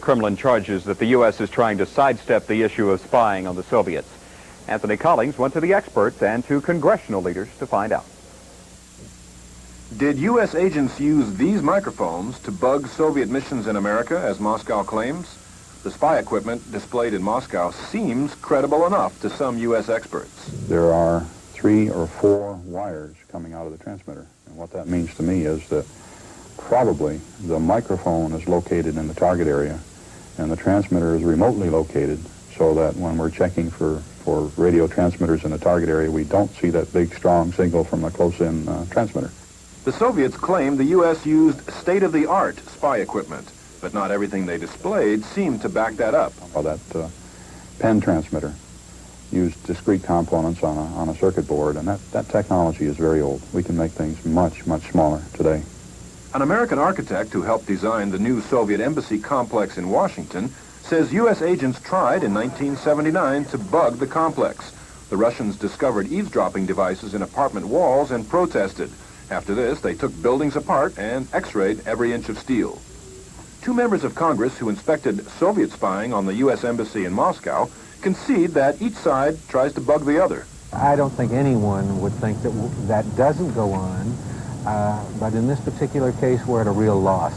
Kremlin charges that the U.S. is trying to sidestep the issue of spying on the Soviets. Anthony Collings went to the experts and to congressional leaders to find out. Did U.S. agents use these microphones to bug Soviet missions in America, as Moscow claims? The spy equipment displayed in Moscow seems credible enough to some U.S. experts. There are 3 or 4 wires coming out of the transmitter. And what that means to me is that probably the microphone is located in the target area and the transmitter is remotely located so that when we're checking for radio transmitters in the target area, we don't see that big, strong signal from a close-in transmitter. The Soviets claim the U.S. used state-of-the-art spy equipment, but not everything they displayed seemed to back that up. Well, that pen transmitter used discrete components on a circuit board, and that technology is very old. We can make things much, much smaller today. An American architect who helped design the new Soviet embassy complex in Washington says U.S. agents tried in 1979 to bug the complex. The Russians discovered eavesdropping devices in apartment walls and protested. After this, they took buildings apart and x-rayed every inch of steel. 2 members of Congress who inspected Soviet spying on the U.S. embassy in Moscow concede that each side tries to bug the other. I don't think anyone would think that that doesn't go on, but in this particular case, we're at a real loss.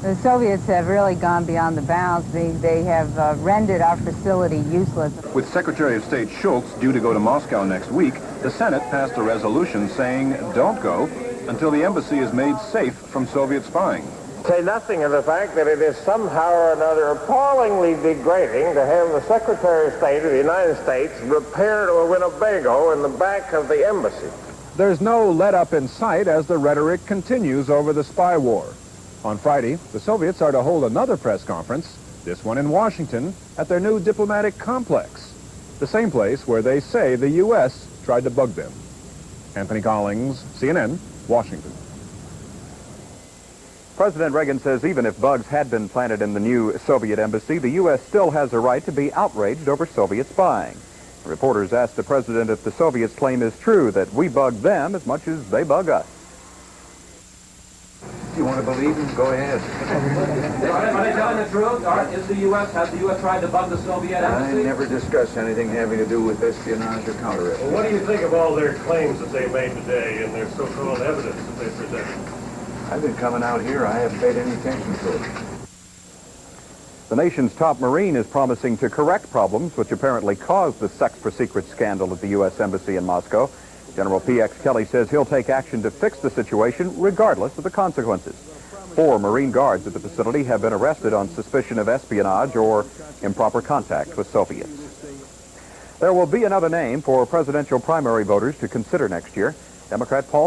The Soviets have really gone beyond the bounds. They have rendered our facility useless. With Secretary of State Schultz due to go to Moscow next week, the Senate passed a resolution saying don't go until the embassy is made safe from Soviet spying. Say nothing of the fact that it is somehow or another appallingly degrading to have the Secretary of State of the United States repair to a Winnebago in the back of the embassy. There's no let-up in sight as the rhetoric continues over the spy war. On Friday, the Soviets are to hold another press conference, this one in Washington, at their new diplomatic complex, the same place where they say the U.S. tried to bug them. Anthony Collings, CNN, Washington. President Reagan says even if bugs had been planted in the new Soviet embassy, the U.S. still has a right to be outraged over Soviet spying. Reporters asked the president if the Soviets' claim is true, that we bug them as much as they bug us. If you want to believe him, go ahead. Are they telling the truth? Has the U.S. tried to bug the Soviet embassy? I never discussed anything having to do with espionage or counter-espionage. Well, what do you think of all their claims that they made today and their so-called evidence that they presented? I've been coming out here. I haven't paid any attention to it. The nation's top Marine is promising to correct problems which apparently caused the sex for secret scandal at the U.S. Embassy in Moscow. General P.X. Kelly says he'll take action to fix the situation regardless of the consequences. 4 Marine guards at the facility have been arrested on suspicion of espionage or improper contact with Soviets. There will be another name for presidential primary voters to consider next year. Democrat Paul